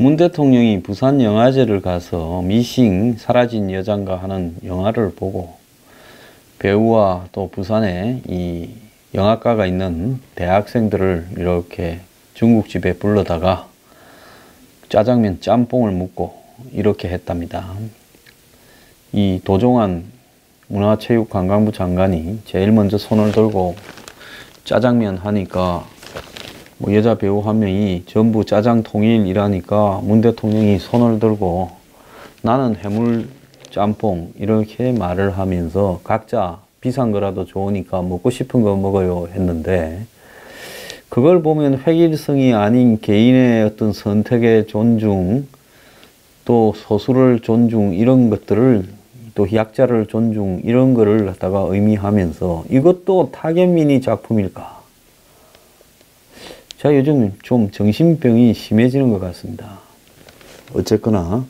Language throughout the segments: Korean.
문 대통령이 부산 영화제를 가서 미싱 사라진 여잔가 하는 영화를 보고 배우와 또 부산에 이 영화과가 있는 대학생들을 이렇게 중국집에 불러다가 짜장면 짬뽕을 먹고 이렇게 했답니다. 이 도종환 문화체육관광부 장관이 제일 먼저 손을 들고 짜장면 하니까 뭐 여자 배우 한 명이 전부 짜장 통일이라니까 문 대통령이 손을 들고 나는 해물 짬뽕 이렇게 말을 하면서 각자 비싼 거라도 좋으니까 먹고 싶은 거 먹어요 했는데, 그걸 보면 획일성이 아닌 개인의 어떤 선택의 존중, 또 소수를 존중, 이런 것들을, 또 약자를 존중, 이런 거를 갖다가 의미하면서 이것도 타겟민이 작품일까? 자, 요즘 좀 정신병이 심해지는 것 같습니다. 어쨌거나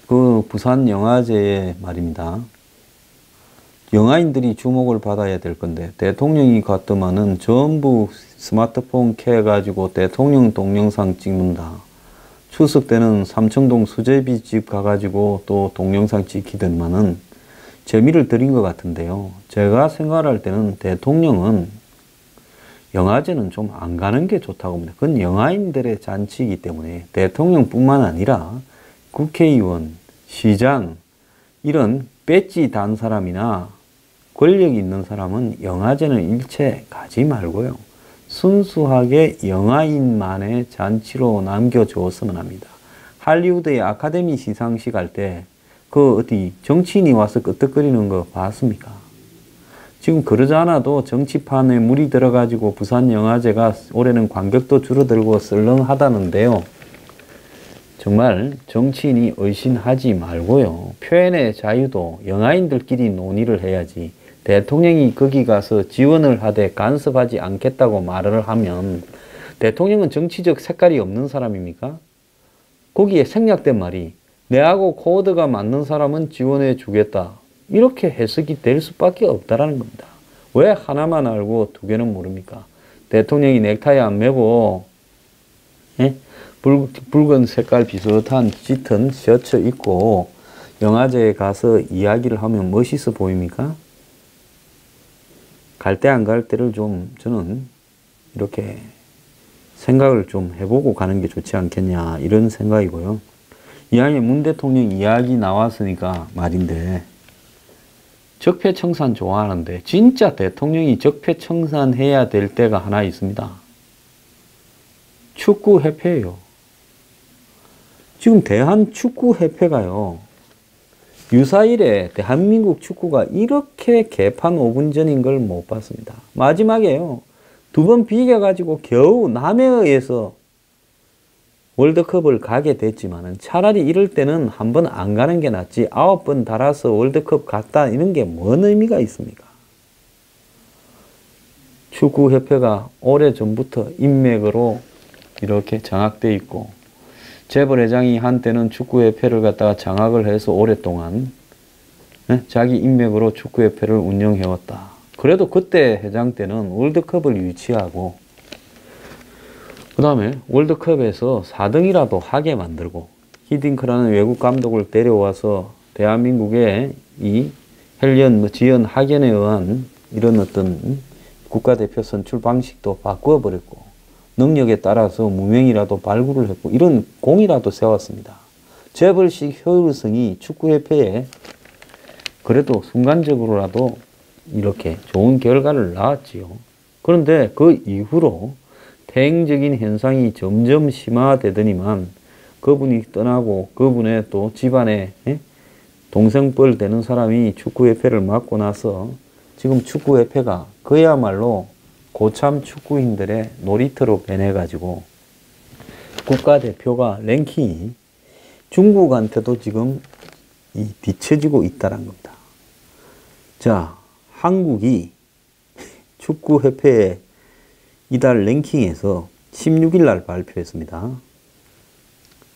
그 부산 영화제에 말입니다. 영화인들이 주목을 받아야 될 건데 대통령이 갔더만은 전부 스마트폰 켜가지고 대통령 동영상 찍는다. 추석 때는 삼청동 수제비 집 가가지고 또 동영상 찍히더만은 재미를 들인 것 같은데요. 제가 생각할 때는 대통령은 영화제는 좀 안 가는 게 좋다고 봅니다. 그건 영화인들의 잔치이기 때문에 대통령뿐만 아니라 국회의원, 시장, 이런 배지 단 사람이나 권력이 있는 사람은 영화제는 일체 가지 말고요. 순수하게 영화인만의 잔치로 남겨주었으면 합니다. 할리우드의 아카데미 시상식 할 때 그 어디 정치인이 와서 끄떡거리는 거 봤습니까? 지금 그러지 않아도 정치판에 물이 들어가지고 부산 영화제가 올해는 관객도 줄어들고 썰렁하다는데요. 정말 정치인이 의심하지 말고요. 표현의 자유도 영화인들끼리 논의를 해야지, 대통령이 거기 가서 지원을 하되 간섭하지 않겠다고 말을 하면 대통령은 정치적 색깔이 없는 사람입니까? 거기에 생략된 말이 내하고 코드가 맞는 사람은 지원해 주겠다, 이렇게 해석이 될 수밖에 없다라는 겁니다. 왜 하나만 알고 두 개는 모릅니까? 대통령이 넥타이 안 매고 붉은 색깔 비슷한 짙은 셔츠 입고 영화제에 가서 이야기를 하면 멋있어 보입니까? 갈 때 안 갈 때를 좀 저는 이렇게 생각을 좀 해보고 가는 게 좋지 않겠냐, 이런 생각이고요. 이왕에 문 대통령 이야기 나왔으니까 말인데, 적폐청산 좋아하는데 진짜 대통령이 적폐청산해야 될 때가 하나 있습니다. 축구협회예요. 지금 대한축구협회가요, 유사일에 대한민국 축구가 이렇게 개판 5분 전인 걸 못 봤습니다. 마지막에요, 2번 비겨가지고 겨우 남에 의해서 월드컵을 가게 됐지만은 차라리 이럴 때는 한 번 안 가는 게 낫지 9번 달아서 월드컵 갔다, 이런 게 뭔 의미가 있습니까? 축구협회가 오래전부터 인맥으로 이렇게 장악돼 있고, 재벌회장이 한때는 축구협회를 갖다가 장악을 해서 오랫동안 자기 인맥으로 축구협회를 운영해왔다. 그래도 그때 회장 때는 월드컵을 유치하고 그 다음에 월드컵에서 4등이라도 하게 만들고, 히딩크라는 외국 감독을 데려와서 대한민국의 이 헬연, 지연, 학연에 의한 이런 어떤 국가대표 선출 방식도 바꾸어버렸고, 능력에 따라서 무명이라도 발굴을 했고, 이런 공이라도 세웠습니다. 재벌식 효율성이 축구협회에 그래도 순간적으로라도 이렇게 좋은 결과를 낳았지요. 그런데 그 이후로 퇴행적인 현상이 점점 심화되더니만 그분이 떠나고 그분의 또 집안에 동생뻘 되는 사람이 축구협회를 맡고 나서 지금 축구협회가 그야말로 고참 축구인들의 놀이터로 변해가지고 국가대표가 랭킹이 중국한테도 지금 뒤처지고 있다는 겁니다. 자, 한국이 축구협회의 이달 랭킹에서 16일 날 발표했습니다.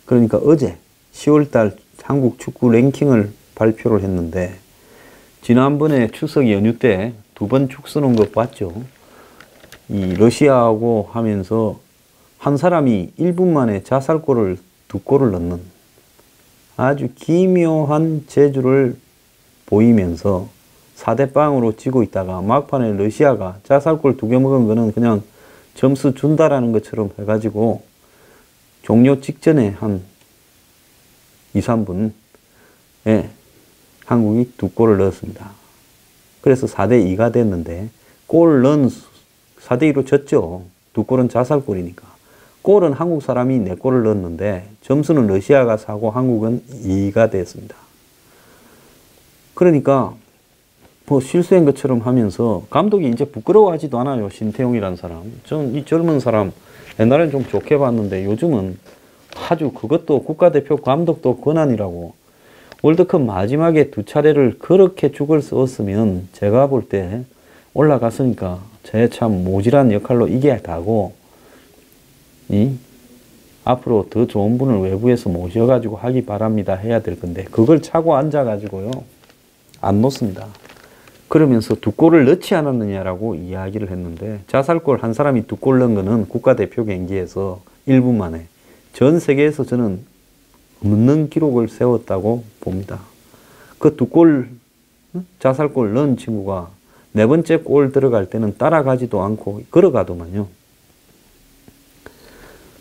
그러니까 어제 10월달 한국 축구 랭킹을 발표를 했는데, 지난번에 추석 연휴 때 2번 축 쓰는 거 봤죠? 이 러시아하고 하면서 한 사람이 1분 만에 자살골을 두 골을 넣는 아주 기묘한 재주를 보이면서 4대0으로 지고 있다가 막판에 러시아가 자살골 2개 먹은 거는 그냥 점수 준다라는 것처럼 해가지고 종료 직전에 한 2, 3분에 한국이 두 골을 넣었습니다. 그래서 4대2가 됐는데 골 넣은 4대2로 졌죠. 두 골은 자살골이니까. 골은 한국 사람이 4골을 넣었는데 점수는 러시아가 4고 한국은 2가 됐습니다. 그러니까 뭐 실수한 것처럼 하면서 감독이 이제 부끄러워하지도 않아요. 신태용이라는 사람. 저는 이 젊은 사람 옛날엔 좀 좋게 봤는데 요즘은 아주 그것도 국가대표 감독도 권한이라고. 월드컵 마지막에 2차례를 그렇게 죽을 썼으면 제가 볼 때 올라갔으니까 제 참 모질한 역할로 이겨야 가고 앞으로 더 좋은 분을 외부에서 모셔가지고 하기 바랍니다 해야 될 건데 그걸 차고 앉아가지고요 안 놓습니다. 그러면서 두 골을 넣지 않았느냐라고 이야기를 했는데 자살골 한 사람이 두 골 넣은 거는 국가대표 경기에서 1분 만에 전 세계에서 저는 없는 기록을 세웠다고 봅니다. 그 두 골 자살골 넣은 친구가 4번째 골 들어갈 때는 따라가지도 않고 걸어가더만요.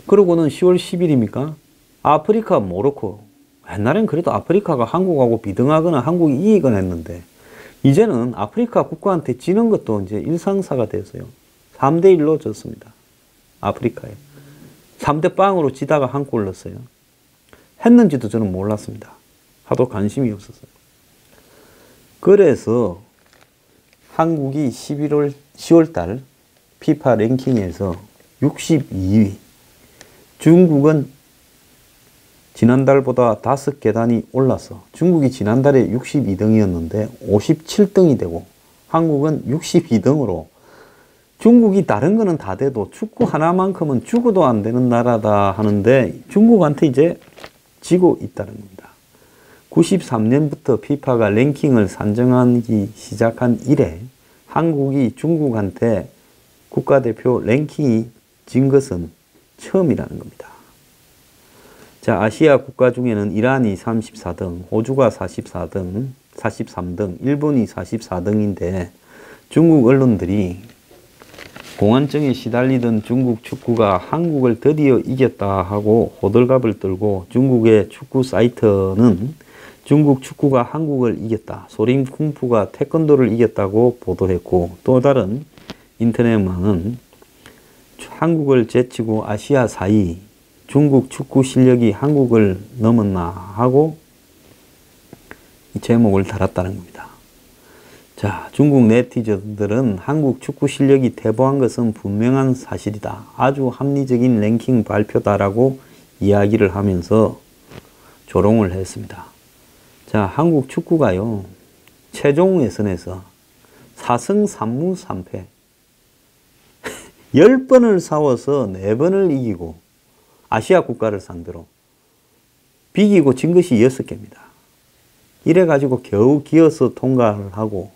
그러고는 10월 10일입니까? 아프리카 모로코. 옛날엔 그래도 아프리카가 한국하고 비등하거나 한국이 이기거나 했는데 이제는 아프리카 국가한테 지는 것도 이제 일상사가 됐어요. 3대1로 졌습니다. 아프리카에. 3대0으로 지다가 한 골 넣었어요. 했는지도 저는 몰랐습니다. 하도 관심이 없었어요. 그래서 한국이 10월달 피파 랭킹에서 62위. 중국은 지난달보다 5계단이 올라서 중국이 지난달에 62등이었는데 57등이 되고 한국은 62등으로 중국이 다른 거는 다 돼도 축구 하나만큼은 죽어도 안 되는 나라다 하는데 중국한테 이제 지고 있다는 겁니다. 93년부터 피파가 랭킹을 산정하기 시작한 이래 한국이 중국한테 국가대표 랭킹이 진 것은 처음이라는 겁니다. 자, 아시아 국가 중에는 이란이 34등, 호주가 43등, 일본이 44등인데 중국 언론들이 공안증에 시달리던 중국 축구가 한국을 드디어 이겼다 하고 호들갑을 떨고 중국의 축구 사이트는 중국 축구가 한국을 이겼다. 소림 쿵푸가 태권도를 이겼다고 보도했고 또 다른 인터넷망은 한국을 제치고 아시아 4위 중국 축구 실력이 한국을 넘었나 하고 이 제목을 달았다는 겁니다. 자, 중국 네티즌들은 한국 축구 실력이 퇴보한 것은 분명한 사실이다. 아주 합리적인 랭킹 발표다라고 이야기를 하면서 조롱을 했습니다. 자, 한국 축구가요. 최종 예선에서 4승 3무 3패 10번을 싸워서 4번을 이기고 아시아 국가를 상대로 비기고 진 것이 6개입니다. 이래가지고 겨우 기어서 통과를 하고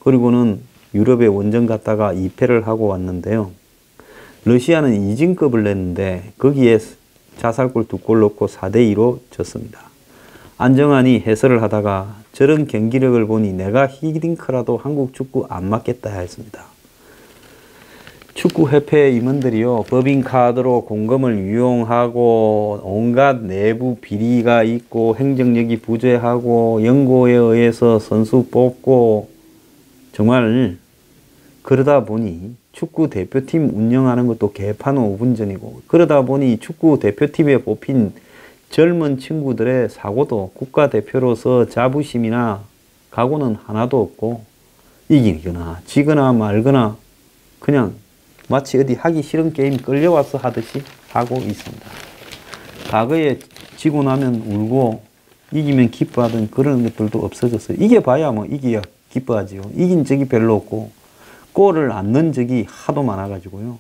그리고는 유럽에 원정 갔다가 2패를 하고 왔는데요. 러시아는 2진급을 냈는데 거기에 자살골 2골 넣고 4대2로 졌습니다. 안정환이 해설을 하다가 저런 경기력을 보니 내가 히딩크라도 한국 축구 안 맞겠다 했습니다. 축구협회 임원들이요, 법인카드로 공금을 유용하고 온갖 내부 비리가 있고 행정력이 부재하고 연고에 의해서 선수 뽑고 정말 그러다 보니 축구 대표팀 운영하는 것도 개판 5분 전이고 그러다 보니 축구 대표팀에 뽑힌 젊은 친구들의 사고도 국가대표로서 자부심이나 각오는 하나도 없고 이기거나 지거나 말거나 그냥 마치 어디 하기 싫은 게임 끌려와서 하듯이 하고 있습니다. 과거에 지고 나면 울고 이기면 기뻐하던 그런 것들도 없어졌어요. 이겨봐야 뭐 이겨야 기뻐하지요. 이긴 적이 별로 없고 골을 안 넣은 적이 하도 많아가지고요.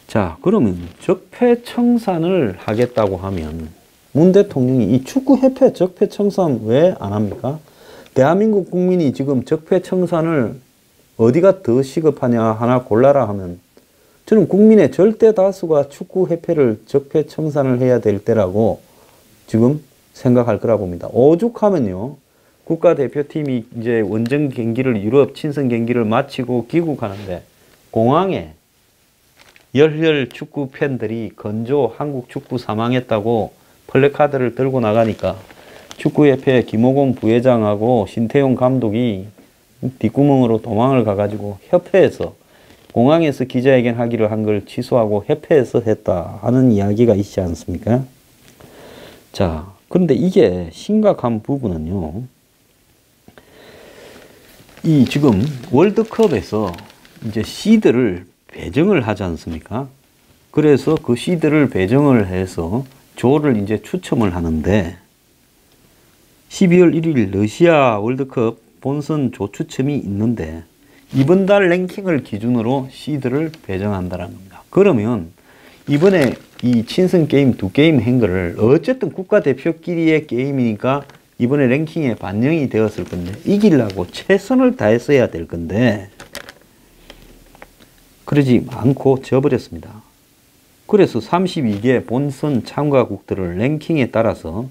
자, 그러면 적폐청산을 하겠다고 하면 문 대통령이 이 축구협회 적폐청산 왜 안 합니까? 대한민국 국민이 지금 적폐청산을 어디가 더 시급하냐 하나 골라라 하면 저는 국민의 절대 다수가 축구협회를 적폐청산을 해야 될 때라고 지금 생각할 거라 봅니다. 오죽하면요. 국가대표팀이 이제 원정 경기를, 유럽 친선 경기를 마치고 귀국하는데 공항에 열혈 축구 팬들이 건조 한국 축구 사망했다고 플래카드를 들고 나가니까 축구협회 김호곤 부회장하고 신태용 감독이 뒷구멍으로 도망을 가가지고 협회에서 공항에서 기자회견 하기로 한 걸 취소하고 협회에서 했다 하는 이야기가 있지 않습니까? 자, 그런데 이게 심각한 부분은요. 이 지금 월드컵에서 이제 시드를 배정을 하지 않습니까? 그래서 그 시드를 배정을 해서 조를 이제 추첨을 하는데 12월 1일 러시아 월드컵 본선 조 추첨이 있는데 이번 달 랭킹을 기준으로 시드를 배정한다는 겁니다. 그러면 이번에 이 친선 게임 두 게임 한 거를 어쨌든 국가대표끼리의 게임이니까 이번에 랭킹에 반영이 되었을 건데 이기려고 최선을 다했어야 될 건데 그러지 않고 져버렸습니다. 그래서 32개 본선 참가국들을 랭킹에 따라서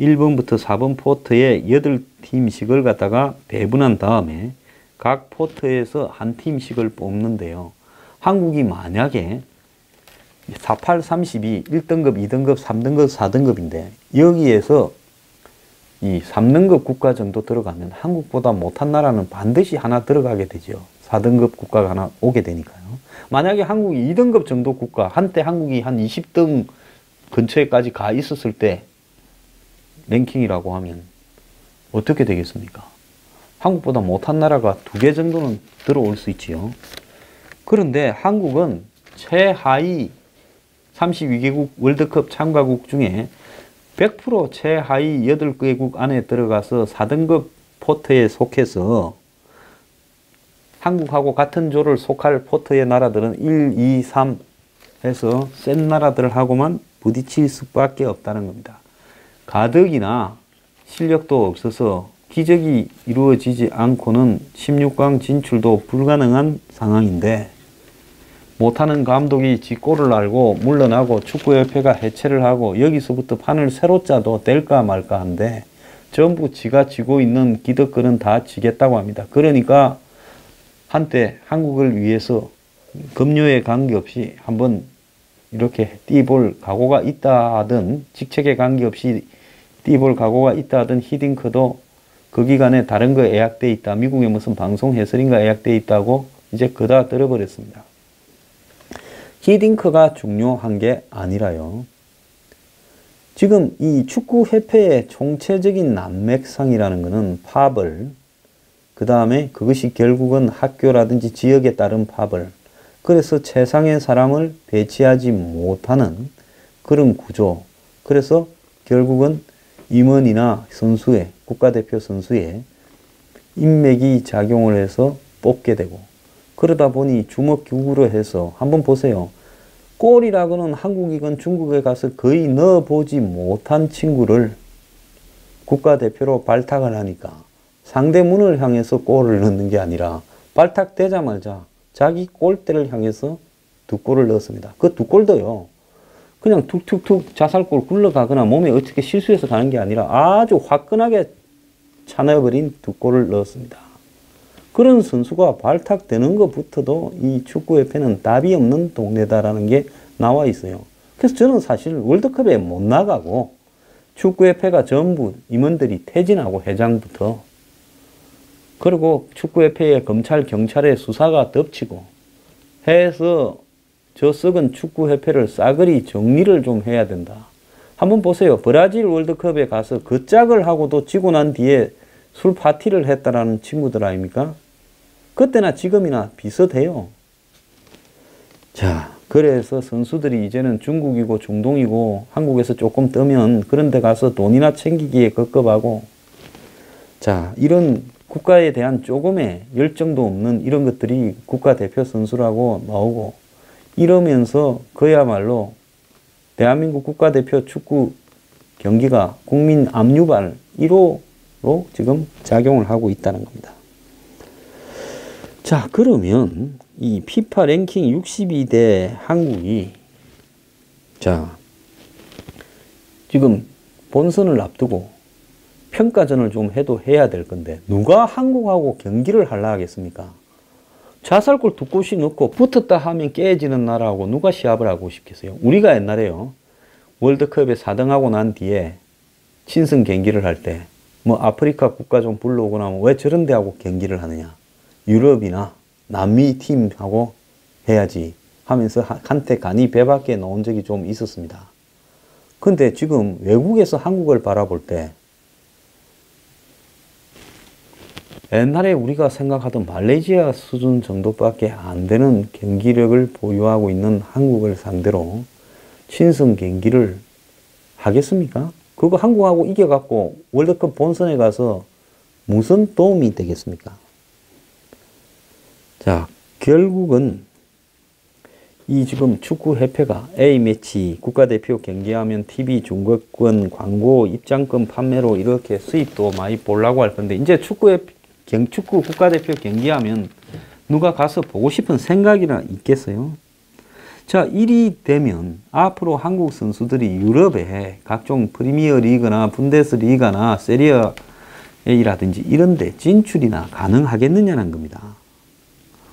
1번부터 4번 포트에 8팀씩을 갖다가 배분한 다음에 각 포트에서 한 팀씩을 뽑는데요. 한국이 만약에 48, 32, 1등급, 2등급, 3등급, 4등급인데 여기에서 이 3등급 국가 정도 들어가면 한국보다 못한 나라는 반드시 하나 들어가게 되죠. 4등급 국가가 하나 오게 되니까요. 만약에 한국이 2등급 정도 국가, 한때 한국이 한 20등 근처에까지 가 있었을 때 랭킹이라고 하면 어떻게 되겠습니까? 한국보다 못한 나라가 2개 정도는 들어올 수 있지요. 그런데 한국은 최하위 32개국 월드컵 참가국 중에 100% 최하위 8개국 안에 들어가서 4등급 포트에 속해서 한국하고 같은 조를 속할 포트의 나라들은 1, 2, 3 해서 센 나라들하고만 부딪힐 수밖에 없다는 겁니다. 가덕이나 실력도 없어서 기적이 이루어지지 않고는 16강 진출도 불가능한 상황인데 못하는 감독이 지 꼴을 알고 물러나고 축구협회가 해체를 하고 여기서부터 판을 새로 짜도 될까 말까 한데 전부 지가 지고 있는 기득권은 다 지겠다고 합니다. 그러니까 한때 한국을 위해서 급료에 관계없이 한번 이렇게 뛰볼 각오가 있다 하든 직책에 관계없이 뛰볼 각오가 있다 하든 히딩크도 그 기간에 다른 거 예약돼 있다. 미국의 무슨 방송 해설인가 예약돼 있다고 이제 그다 들어버렸습니다. 히딩크가 중요한 게 아니라요. 지금 이 축구협회의 총체적인 난맥상이라는 것은 파벌, 그 다음에 그것이 결국은 학교라든지 지역에 따른 파벌, 그래서 최상의 사람을 배치하지 못하는 그런 구조, 그래서 결국은 임원이나 선수의, 국가대표 선수의 인맥이 작용을 해서 뽑게 되고 그러다 보니 주먹기구로 해서 한번 보세요. 골이라고는 한국이건 중국에 가서 거의 넣어보지 못한 친구를 국가대표로 발탁을 하니까 상대문을 향해서 골을 넣는 게 아니라 발탁되자마자 자기 골대를 향해서 2골을 넣었습니다. 그 2골도요. 그냥 툭툭툭 자살골 굴러가거나 몸에 어떻게 실수해서 가는 게 아니라 아주 화끈하게 차넣어버린 2골을 넣었습니다. 그런 선수가 발탁되는 것부터도 이 축구협회는 답이 없는 동네다라는 게 나와 있어요. 그래서 저는 사실 월드컵에 못 나가고 축구협회가 전부 임원들이 퇴진하고 회장부터 그리고 축구협회의 검찰, 경찰의 수사가 덮치고 해서 저 썩은 축구협회를 싸그리 정리를 좀 해야 된다. 한번 보세요. 브라질 월드컵에 가서 그 짝을 하고도 지고 난 뒤에 술 파티를 했다라는 친구들 아닙니까? 그때나 지금이나 비슷해요. 자, 그래서 선수들이 이제는 중국이고 중동이고 한국에서 조금 뜨면 그런 데 가서 돈이나 챙기기에 급급하고 자, 이런 국가에 대한 조금의 열정도 없는 이런 것들이 국가대표 선수라고 나오고 이러면서 그야말로 대한민국 국가대표 축구 경기가 국민 압류발 1호로 지금 작용을 하고 있다는 겁니다. 자, 그러면 이 피파 랭킹 62대 한국이 자 지금 본선을 앞두고 평가전을 좀 해도 해야 될 건데 누가 한국하고 경기를 하려 하겠습니까? 자살골 2골씩 넣고 붙었다 하면 깨지는 나라하고 누가 시합을 하고 싶겠어요? 우리가 옛날에요 월드컵에 4등하고 난 뒤에 친선 경기를 할 때 뭐 아프리카 국가 좀 불러오고 나면 왜 저런 데하고 경기를 하느냐, 유럽이나 남미 팀하고 해야지 하면서 한때 간이 배 밖에 나온 적이 좀 있었습니다. 근데 지금 외국에서 한국을 바라볼 때 옛날에 우리가 생각하던 말레이시아 수준 정도밖에 안 되는 경기력을 보유하고 있는 한국을 상대로 친선 경기를 하겠습니까? 그거 한국하고 이겨갖고 월드컵 본선에 가서 무슨 도움이 되겠습니까? 자, 결국은 이 지금 축구협회가 A매치 국가대표 경기하면 TV 중계권, 광고, 입장권 판매로 이렇게 수입도 많이 보려고 할 건데 이제 축구 국가대표 경기하면 누가 가서 보고 싶은 생각이나 있겠어요? 자, 일이 되면 앞으로 한국 선수들이 유럽에 각종 프리미어 리그나 분데스리가나 세리아 A라든지 이런 데 진출이나 가능하겠느냐는 겁니다.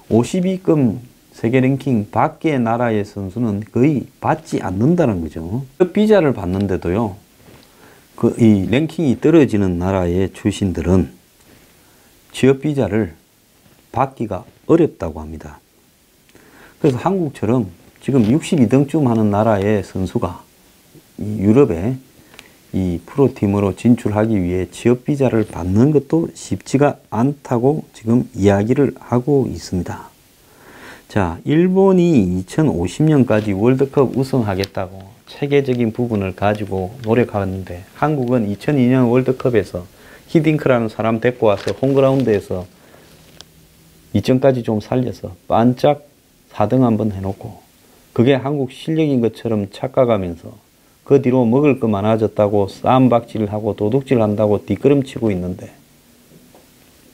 52급 세계 랭킹 밖의 나라의 선수는 거의 받지 않는다는 거죠. 비자를 받는데도요, 이 랭킹이 떨어지는 나라의 출신들은 취업 비자를 받기가 어렵다고 합니다. 그래서 한국처럼 지금 62등쯤 하는 나라의 선수가 유럽에 이 프로팀으로 진출하기 위해 취업 비자를 받는 것도 쉽지가 않다고 지금 이야기를 하고 있습니다. 자, 일본이 2050년까지 월드컵 우승하겠다고 체계적인 부분을 가지고 노력하는데 한국은 2002년 월드컵에서 히딩크라는 사람 데리고 와서 홈그라운드에서 이점까지 좀 살려서 반짝 4등 한번 해놓고 그게 한국 실력인 것처럼 착각하면서 그 뒤로 먹을 거 많아졌다고 쌈박질을 하고 도둑질 한다고 뒷걸음치고 있는데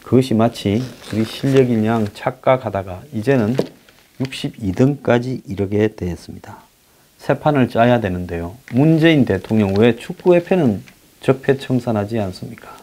그것이 마치 우리 실력인 양 착각하다가 이제는 62등까지 이르게 되었습니다. 새 판을 짜야 되는데요. 문재인 대통령 왜 축구협회는 적폐청산하지 않습니까?